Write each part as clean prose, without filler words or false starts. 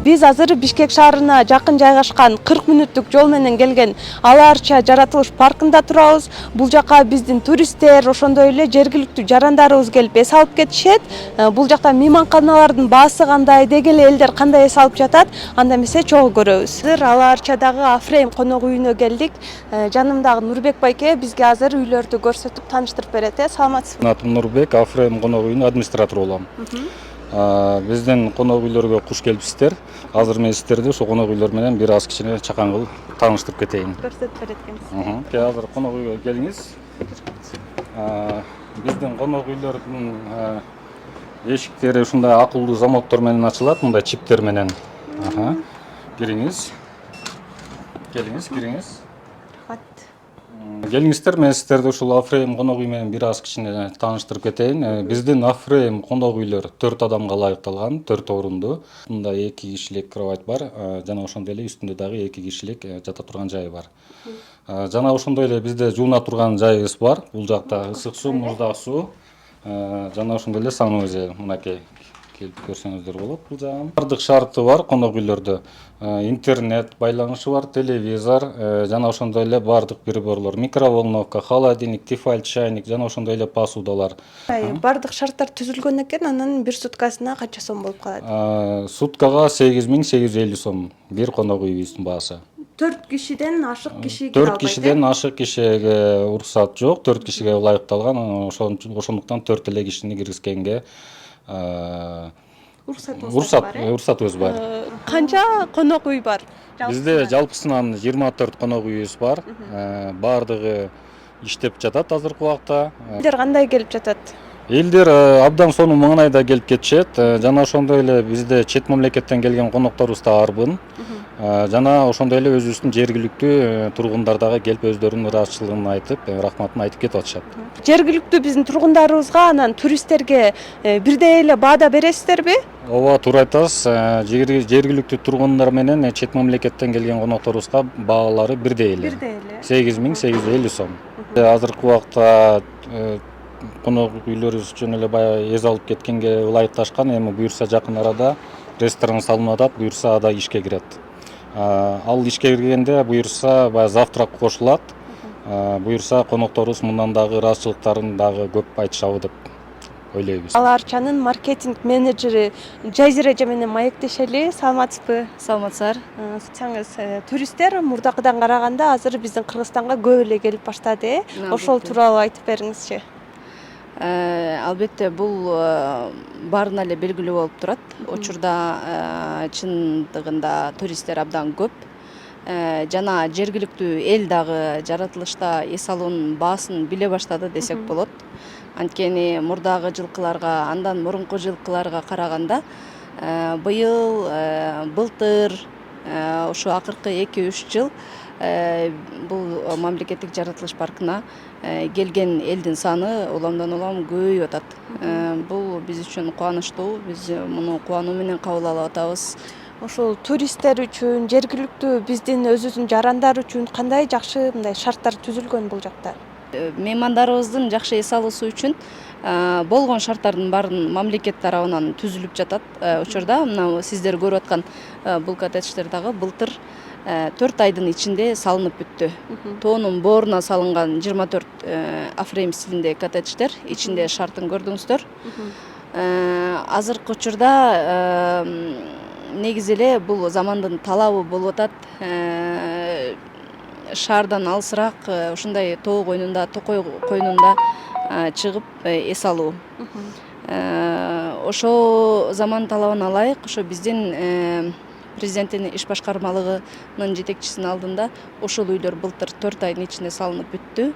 Биз азыр Бишкек шаарына жакын жайгашкан 40 мүнөттүк жол менен келген Ала Арча жаратылыш паркында турабыз. Бул жака биздин туристтер, ошондой эле жергиликтүү жарандарыбыз келип эс алып кетишет. Бул жакта мейманканалардын баасы кандай, деги эле элдер кандай эс алып жатат, анда эмесе чогуу көрөбүз. Азыр Ала Арчадагы Афрейм конок үйүнө келдик. Жанымдагы Нурбек байке бизге азыр үйлөрдү көрсөтүп тааныштырып берет. Саламатсызбы? Атым Нурбек, Афрейм конок үйүнүн администратору болом. Биздин конок үйлөргө куш келипсиздер. Азыр мен сиздерди ошо конок үйлөр менен бир аз кичине чакан кылып тааныштырып кетейин. Көрсөтүп берет экенсиз. Азыр конок үйгө келиңиз. Биздин конок үйлөрдүн эшиктери ушундай акылдуу замоктор менен ачылат, мындай чиптер менен. Кириңиз. Кириңиз. Келиңиздер, мен сиздерди ушул Афрейм конок үй менен бир аз кичине тааныштырып кетейин. Биздин Афрейм конок үйлөр 4 адамга ылайыкталган, 4 орунду. Мында 2 кишилик кровать бар, жана ошондой эле үстүндө дагы 2 кишилик жата турган жай бар. Жана ошондой эле бизде жууна турган жайыбыз бар. Бул жакта ысык суу, муздак суу, жана ошондой эле санузел. Мынакей келип көрсөңүздөр болот бул жагын. Бардык шарты бар конок үйлөрдө. Интернет байланышы бар, телевизор, жана ошондой эле бардык приборлор, микроволновка, холодильник, тефаль, чайник, жана ошондой эле посудалар. Бардык шарттар түзүлгөн экен, анан бир суткасына канча сом болуп калат? Суткага 8850 сом бир конок үйүбүздүн баасы. 4 кишиден ашык киши кире 4 албайт. кишиден ашык кишиге уруксат жок, 4 кишиге ылайыкталган, ошондуктан 4 эле кишини киргизгенге уруксатыбыз бар. Канча конок үй бар? Бизде жалпысынан 24 конок үйүбүз бар. Бардыгы иштеп жатат азыркы убакта. Элдер кандай келип жатат? Элдер абдан сонун маңнайда келип кетишет. Жана ошондой эле бизде чет мамлекеттен келген конокторубуз да арбын. Жана ошондой эле өзүбүздүн жергиликтүү тургундар дагы келип өздөрүнүн ыраазычылыгын айтып, рахматын айтып кетип атышат. Жергиликтүү биздин тургундарыбызга, анан туристтерге бирдей эле баада бересиздерби? Ооба, туура айтасыз. Жергиликтүү тургундар менен чет мамлекеттен келген конокторубузга баалары бирдей эле. 8850 сом. Азыркы убакта конок үйлөрүбүз жөн эле баягы эс алып кеткенге ылайыкташкан. Эми буюрса жакын арада ресторан салынып атат, буюрса ада ишке кирет. Ал ишке киргенде буюрса баягы завтрак кошулат. Буюрса конокторубуз мындан дагы ыраазычылыктарын дагы көп айтышабы деп ойлойбуз. Ала Арчанын маркетинг менеджери Жазира эже менен маектешели. Саламатсызбы? Саламатсыздар. Туристтер мурдакыдан караганда азыр биздин Кыргызстанга көп эле келип баштады. Ошол тууралуу айтып бериңизчи. Албетте бул баарына эле белгилүү болуп турат. Учурда чындыгында туристтер абдан көп. Жана жергиликтүү эл дагы жаратылышта эс алуунун баасын биле баштады десек болот. Анткени мурдагы жылкыларга, андан мурунку жылкыларга караганда быйыл, былтыр, ошо акыркы 2-3 жыл бул мамлекеттик жаратылыш паркына келген элдин саны уламдан улам көбөйүп атат. Бул биз үчүн кубанычтуу, биз муну кубануу менен кабыл алып атабыз. Ошол туристтер үчүн, жергиликтүү биздин өзүбүздүн жарандар үчүн кандай жакшы мындай шарттар түзүлгөн бул жакта? Меймандарыбыздын жакшы эс алуусу үчүн болгон шарттардын баарын мамлекет тарабынан түзүлүп жатат. Учурда мына сиздер көрүп аткан бул коттедждер дагы былтыр 4 айдын ичинде салынып бүттү. Тоонун бооруна салынган 24 Афрейм стилиндеги коттедждер, ичинде шартын көрдүңүздөр. Азыркы учурда негизи эле бул замандын талабы болуп атат. Шаардан алысыраак ушундай тоо койнунда, токой койнунда чыгып эс алуу. Ошо заман талабына ылайык, ошо биздин президенттин иш башкармалыгынын жетекчисинин алдында ошол үйлөр былтыр 4 айдын ичинде салынып бүттү.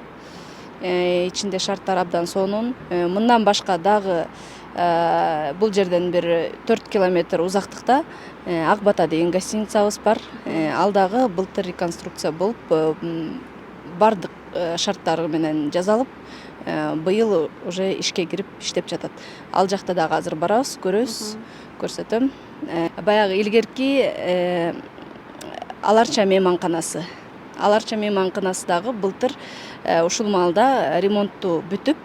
Ичинде шарттар абдан сонун. Мындан башка дагы бул жерден бир 4 километр узактыкта Ак Бата деген гостиницабыз бар. Ал дагы былтыр реконструкция болуп, бардык шарттары менен жасалып, быйыл уже ишке кирип иштеп жатат. Ал жакта дагы азыр барабыз, көрөбүз, көрсөтөм. Баягы илгерки Ала Арча мейманканасы. Ала Арча мейманканасы дагы былтыр ушул маалда ремонтту бүтүп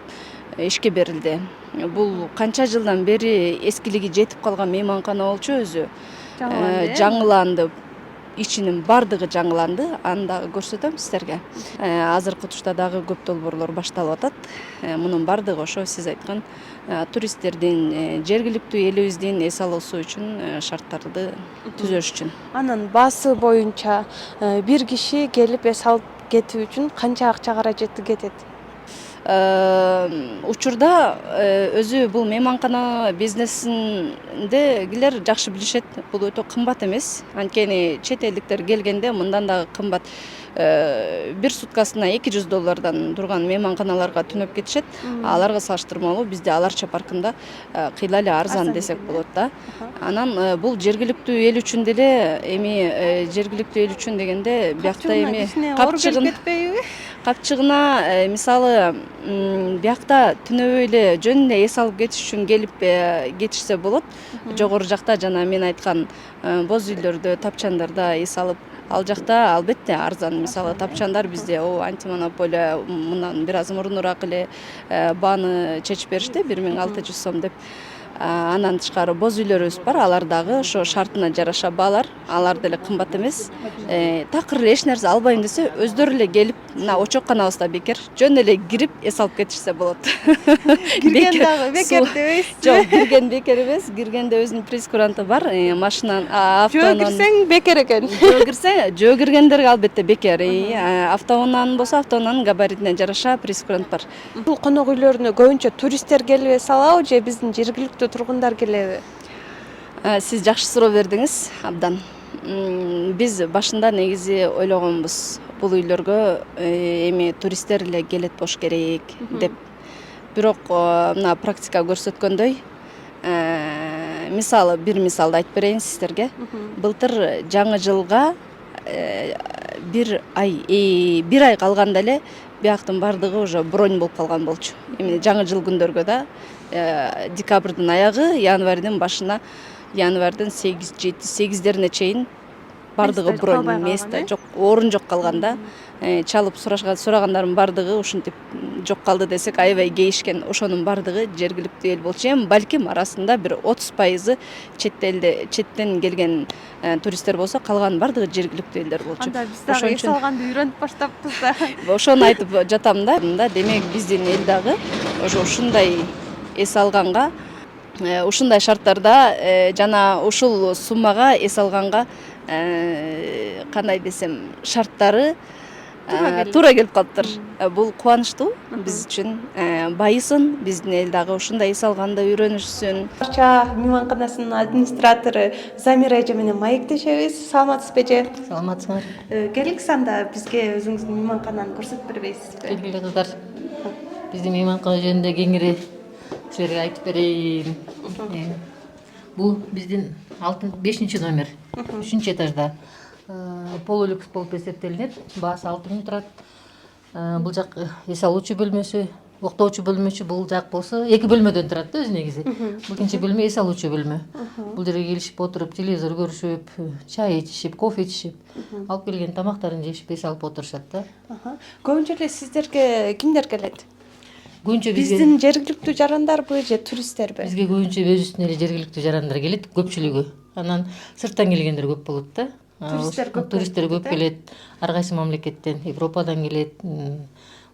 ишке берилди. Бул канча жылдан бери эскилиги жетип калган мейманкана болчу өзү. жаңыланды. Ичинин бардыгы жаңыланды. Аны дагы көрсөтөм сиздерге. Азыркы учурда дагы көп долбоорлор башталып атат. Мунун бардыгы ошо сиз айткан туристтердин, жергиликтүү элибиздин эс алуусу үчүн шарттарды түзөш үчүн. Анын баасы боюнча бир киши келип эс алып кетүү үчүн канча акча каражаты кетет? Учурда өзү бул мейманкана бизнесиндегилер жакшы билишет. Бул өтө кымбат эмес. Анткени чет элдиктер келгенде мындан дагы кымбат. Бир суткасына $200 турган мейманканаларга түнөп кетишет. Аларга салыштырмалуу бизде Аларча паркында кыйла эле арзан десек болот да. Анан бул жергиликтүү эл үчүн деле, эми жергиликтүү эл үчүн дегенде биякта эми капчыгына мисалы биякта түнөбөй эле жөн эле эс алып кетиш үчүн келип кетишсе болот. Жогору жакта жана мен айткан боз үйлөрдө, тапчандарда эс алып, ал жакта албетте арзан. Мисалы тапчандар бизде антимонополия мындан бир аз мурунураак эле бааны чечип беришти 1600 сом деп. Андан тышкары боз үйлөрүбүз бар, алар дагы ошо шартына жараша баалар, алар деле кымбат эмес. Такыр эч нерсе албайм десе, өздөрү эле келип, мына очокканабызда бекер, жөн эле кирип эс алып кетишсе болот. Кирген дагы бекер дебейсизби? Жок, кирген бекер эмес, киргенде өзүнүн прейскуранты бар, машинанын автоунан. Жөө кирсең бекер экен. Жөө киргендерге албетте бекер. Автоунан болсо, автоунанын габаритине жараша прейскурант бар. Бул конок үйлөрүнө көбүнчө туристтер келип эс алабы же биздин жергиликтүү тургундар келеби? Сиз жакшы суроо бердиңиз, абдан. Биз башында негизи ойлогонбуз, бул үйлөргө эми туристтер эле келет болуш керек деп. Бирок мына практика көрсөткөндөй, мисалы бир мисалды айтып берейин сиздерге. Былтыр жаңы жылга бир ай калганда эле бияктын бардыгы уже бронь болуп калган болчу. Эми жаңы жыл күндөргө да декабрдын аягы, январьдын башына, январьдын 8-7-8-дерине чейин бардыгы бронь, место жок, орун жок калганда. Чалып сурагандардын бардыгы ушинтип жок калды десек аябай кейишкен. Ошонун бардыгы жергиликтүү эл болчу. Эми балким арасында бир 30% четтен келген туристтер болсо, калган бардыгы жергиликтүү элдер болчу. Анда биз дагы эс алганды үйрөнүп баштаппыз да. Ошону айтып жатам да. Демек биздин эл дагы ошо ушундай эс алганга, ушундай шарттарда жана ушул суммага эс алганга кандай десем, шарттары туура келип калыптыр. Бул кубанычтуу биз үчүн. Байысын, биздин эл дагы ушундай эс алганды үйрөнүшсүн. Аларча мейманканасынын администратору Замира эже менен маектешебиз. Саламатсызбы эже? Саламатсыңар. Келгиле анда бизге өзүңүздүн мейманкананы көрсөтүп бербейсизби? Келгиле кыздар. Биздин мейманкана жөнүндө кеңири силерге айтып берейин. Бул биздин 5 номер, 3 этажда. Полулюкс болуп эсептелинет. Баасы 6000 турат. Бул жак эс алуучу бөлмөсү, октоочу бөлмөчү. Бул жак болсо 2 бөлмөдөн турат да өзү негизи. Бул экинчи бөлмө эс алуучу бөлмө. Бул жерге келишип отуруп, телевизор көрүшүп, чай ичишип, кофе ичишип, алып келген тамактарын жешип эс алып отурушат да. Көбүнчө эле сиздерге кимдер келет? Көбүнчө Биздин жергиликтүү жарандарбы же туристтерби? бизге көбүнчө өзүбүздүн эле жергиликтүү жарандар келет, көпчүлүгү. Анан сырттан келгендер көп болот да. Туристтер көп келет. Ар кайсы мамлекеттен, Европадан келет.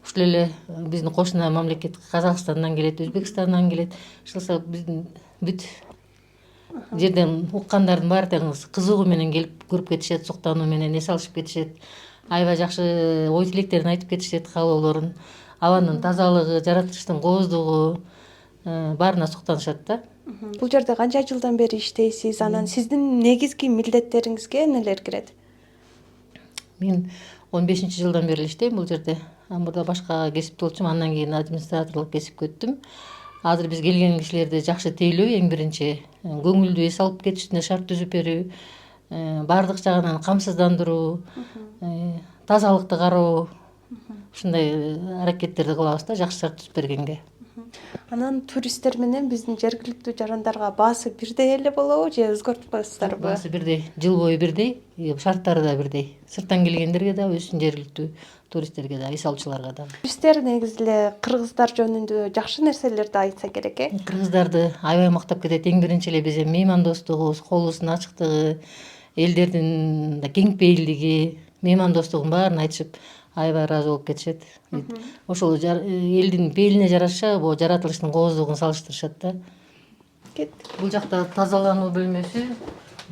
Ушул эле биздин кошуна мамлекет Казакстандан келет, Өзбекстандан келет. Ошолсо биздин бүт жерден уккандардын баары тең кызыгуу менен келип көрүп кетишет, суктануу менен эс алышып кетишет. Аябай жакшы ой тилектерин айтып кетишет, каалоолорун. Абанын тазалыгы, жаратылыштын кооздугу баарына суктанышат да. Бул жерде канча жылдан бери иштейсиз? Анан сиздин негизги милдеттериңизге эмнелер кирет? Мен 15-жылдан бери иштейм бул жерде. Мурда башка кесипте болчумун, андан кийин администраторлук кесипке өттүм. Азыр биз келген кишилерди жакшы тейлөө, эң биринчи көңүлдүү эс алып кетишине шарт түзүп берүү, баардык жагынан камсыздандыруу, тазалыкты кароо, ушундай аракеттерди кылабыз да, жакшы шарт түзүп бергенге. Анан туристтер менен биздин жергиликтүү жарандарга баасы бирдей эле болобу же өзгөрүп коесуздарбы? Баасы бирдей, жыл бою бирдей, шарттары да бирдей. Сырттан келгендерге да, өзүбүздүн жергиликтүү туристтерге да, эс алуучуларга да. Туристтер негизи эле кыргыздар жөнүндө жакшы нерселерди айтса керек э? Кыргыздарды аябай мактап кетет. Эң биринчи эле биз меймандостугубуз, колубуздун ачыктыгы, элдердин да кеңпейилдиги, меймандостугун баарын айтышып аябай ыраазы болуп кетишет. Ошол элдин пейилине жараша бул жаратылыштын кооздугун салыштырышат да. Кеттик. Бул жакта тазалануу бөлмөсү,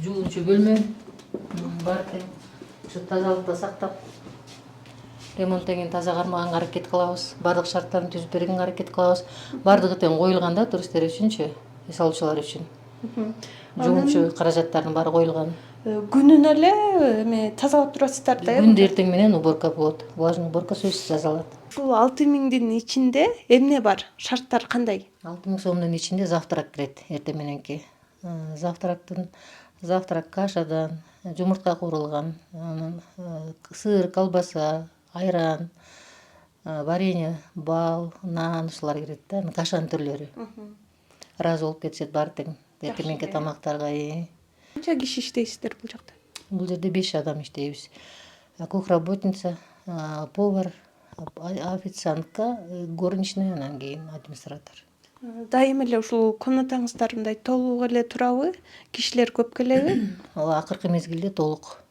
жуунчу бөлмө бар экен. Ушу тазалыкты сактап, ремонттон кийин таза кармаганга аракет кылабыз. Бардык шарттарын түзүп бергенге аракет кылабыз. Бардыгы тең коюлган да туристтер үчүнчү, эс алуучулар үчүн. Жуунчу каражаттардын баары коюлган. Күнүнө эле эме тазалап турасыздар да э? Күндө эртең менен уборка болот. Влажный уборка сөзсүз тазалат. Ушул 6000-дин ичинде эмне бар? Шарттар кандай? 6000 сомдун ичинде завтрак кирет эртең мененки. Завтрак кашадан, жумуртка куурулган, анан сыр, колбаса, айран, варенье, бал, нан ушулар кирет да, кашанын түрлөрү. Ыраазы болуп кетишет баары тең эртең мененки тамактарга. Канча киши иштейсиздер бул жакта? Бул жерде 5 адам иштейбиз. Кухработница, повар, официантка, горничная, анан кийин администратор. Дайыма эле ушул комнатаңыздар мындай толук эле турабы? Кишилер көп келеби? Ооба, акыркы мезгилде толук.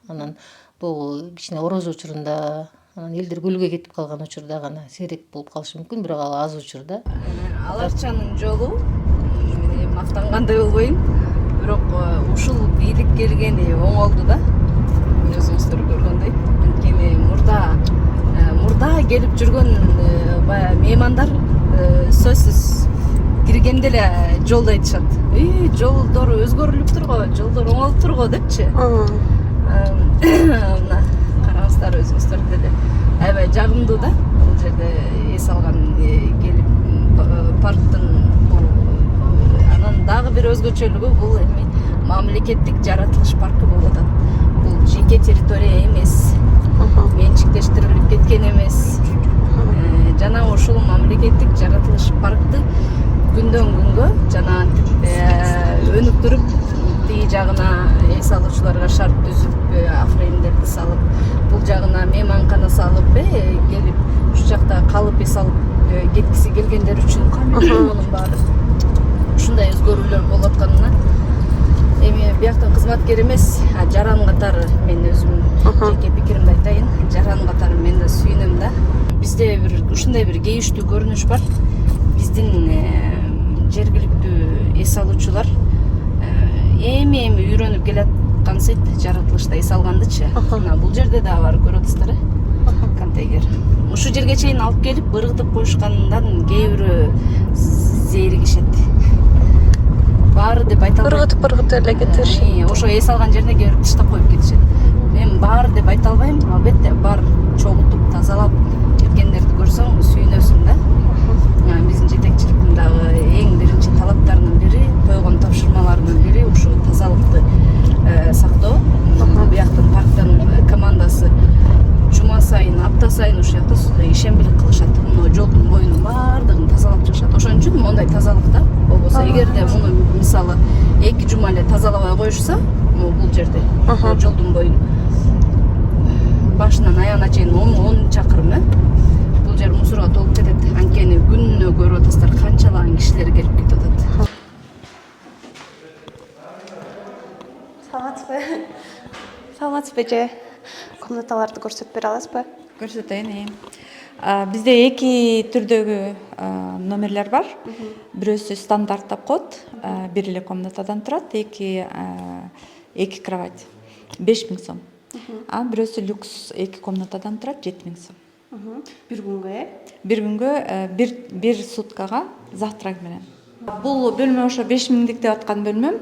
Анан бул кичине ороз учурунда, анан элдер көлгө кетип калган учурда гана сейрек болуп калышы мүмкүн, бирок ал аз учурда. Аларчанын жолу мактангандай болбойм, бирок ушул бийлик келгени оңолду да. Өзүңүздөр көргөндөй. Анткени мурда келип жүргөн баягы меймандар сөзсүз киргенде эле жолду айтышат. Жолдор өзгөрүлүптүр го, жолдор оңолуптур го депчи. Мына караңыздар өзүңүздөр деле аябай жагымдуу да. Бул жерде эс алган келип парктын анан дагы бир өзгөчөлүгү бул эми мамлекеттик жаратылыш паркы болуп атат. Бул жеке территория эмес, менчиктештирилип кеткен эмес. Жана ушул мамлекеттик жаратылыш паркты күндөн күнгө жана өнүктүрүп, тиги жагына эс алуучуларга шарт түзүп, афреймдерди салып, бул жагына мейманкана салып, келип ушул жакта калып эс алып кеткиси келгендер үчүн мунун баары ушундай өзгөрүүлөр болуп атканына эми бияктын кызматкери эмес, жаран катары мен өзүм жеке пикиримди айтайын. Жаран катары мен да сүйүнөм да. Бизде ушундай бир кейиштүү көрүнүш бар. Биздин жергиликтүү эс алуучулар эми үйрөнүп келаткансыйт жаратылышта эс алгандычы. Мына бул жерде дагы бар, көрүп атасыздар э? Контейнер. Ушу жерге чейин алып келип ыргытып коюшкандан кээ бирөө зээригишет. Баары деп айта албайм. Ыргытып эле кетиришет. Ошо эс алган жерине кээ бирөө таштап коюп кетишет. Мен баары деп айта албайм, албетте бар чогултуп тазалап кеткендерди көрсөң сүйүнөсүң да. Биздин жетекчиликтин дагы эң биринчи талаптарынын бири, койгон тапшырмаларынын бири ушу тазалыкты сактоо. Бияктын парктын командасы жума сайын, апта сайын ушул жакта ишембилик кылышат. Муну жолдун боюнун баардыгын тазалап чыгышат. Ошон үчүн мондай тазалыкта болбосо, эгерде муну мисалы 2 жума эле тазалабай коюшса, бул жерде жолдун боюн башынан аягына чейин 10 чакырым бул жер мусорго толуп кетет. Анткени күнүнө көрүп атасыздар канчалаган кишилер келип кетип атат. Саламатсызбы же? Комнаталарды көрсөтүп бере аласызбы? Көрсөтөйүн. Бизде эки түрдөгү номерлер бар. Бирөөсү стандарт деп коет, бир эле комнатадан турат, эки кровать 5000 сом. Бирөөсү люкс 2 комнатадан турат 7000 сом. Бир күнгө Бир күнгө бир суткага завтрак менен. Бул бөлмө ошо 5000дик деп аткан бөлмөм.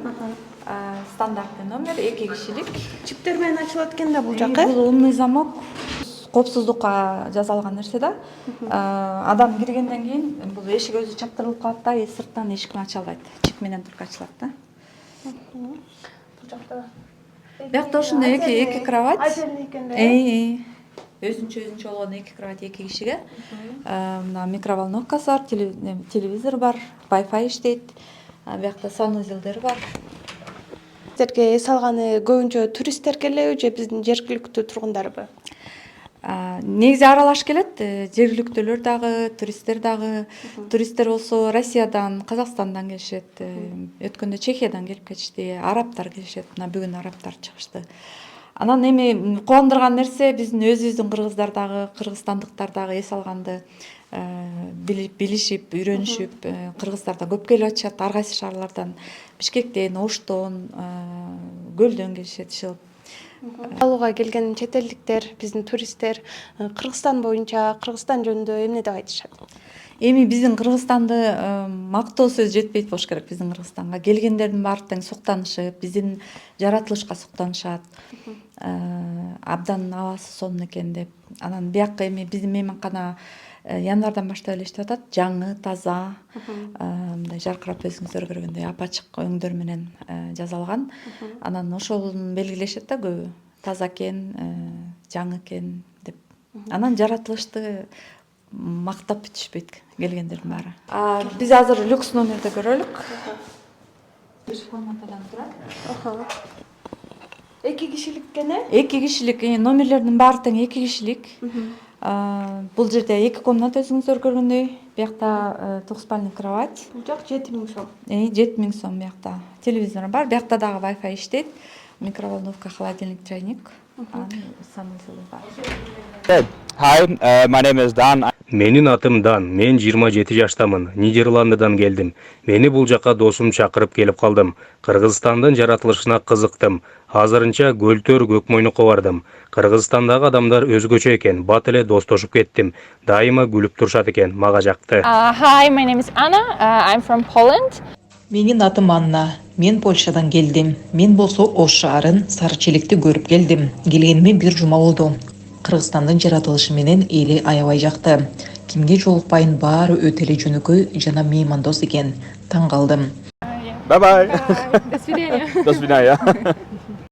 Стандартный номер, 2 кишилик. чиптер менен ачылат экен да бул жакы. Бул умный замок. Коопсуздукка жасалган нерсе да. Адам киргенден кийин бул эшик өзү чаптырылып калат да, сырттан эшикти ача албайт. Чип менен турка ачылат да. Бул жакта Биякта ушундай эки кровать. Отдельный экен да. өзүнчө болгон 2 кровать 2 кишиге. Мына микроволновкасы бар, телевизор бар, Wi-Fi иштейт. Биякта санузелдер бар. Сіздерге эс алганы көбүнчө туристтер келеби же биздин жергиликтүү тургундарбы? Негизи аралаш келет, жергиликтүүлөр дагы, туристтер дагы. Туристтер болсо Россиядан, Казакстандан келишет, өткөндө Чехиядан келип кетишти, арабтар келишет. Мына бүгүн арабтар чыгышты. Анан эми кубандырган нерсе биздин өзүбүздүн кыргыздар дагы, кыргызстандыктар дагы эс алганды билишип, үйрөнүшүп, кыргыздар да көп келип атышат, ар кайсы шаарлардан, Бишкектен, Оштон, Көлдөн келишет иши. Алууга келген чет элдиктер, биздин туристтер Кыргызстан боюнча, Кыргызстан жөнүндө эмне деп айтышат? Эми биздин Кыргызстанды мактоо сөз жетпейт болуш керек. Биздин Кыргызстанга келгендердин баары тең суктанышып, биздин жаратылышка суктанышат. Абдан абасы сонун экен деп. Анан бияка эми биздин мейманкана январдан баштап эле иштеп атат. Жаңы, таза, мындай жаркырап өзүңүздөр көргөндөй апачык өңдөр менен жасалган. Анан ошону белгилешет да көбү. Таза экен, жаңы экен деп. Анан жаратылышты мактап бүтүшпөйт келгендердин баары. Биз азыр люкс номерде көрөлүк. Бир комнатадан турат. 2 кишилик экен? 2 кишилик, номерлердин баары тең 2 кишилик. Бул жерде 2 комната өзүңүздөр көргөндөй. Биякта двухспальный кровать. Бул жак 7000 сом. 7000 сом биякта. Телевизор бар. Биякта дагы Wi-Fi иштейт. Микроволновка, холодильник, чайник. Санузел бар. Hi, my name is Dan. Менин атым Дан. Мен 27 жаштамын. Нидерландыдан келдим. Мени бул жака досум чакырып келип калдым. Кыргызстандын жаратылышына кызыктым. Азырынча Көлтөр Көкмойнукка бардым. Кыргызстандагы адамдар өзгөчө экен. Бат эле достошуп кеттим. Дайыма күлүп турушат экен. Мага жакты. Hi, my name is Anna. I'm from Poland. Менин атым Анна. Мен Польшадан келдим. Мен болсо Ош шаарын Сары Челекти көрүп келдим. Келгениме 1 жума болду. Кыргызстандын жаратылышы менен эли аябай жакты. Кимге жолукпайын баары өтө эле жөнөкөй жана меймандос экен. Таң калдым. Bye bye. До свидания. До свидания.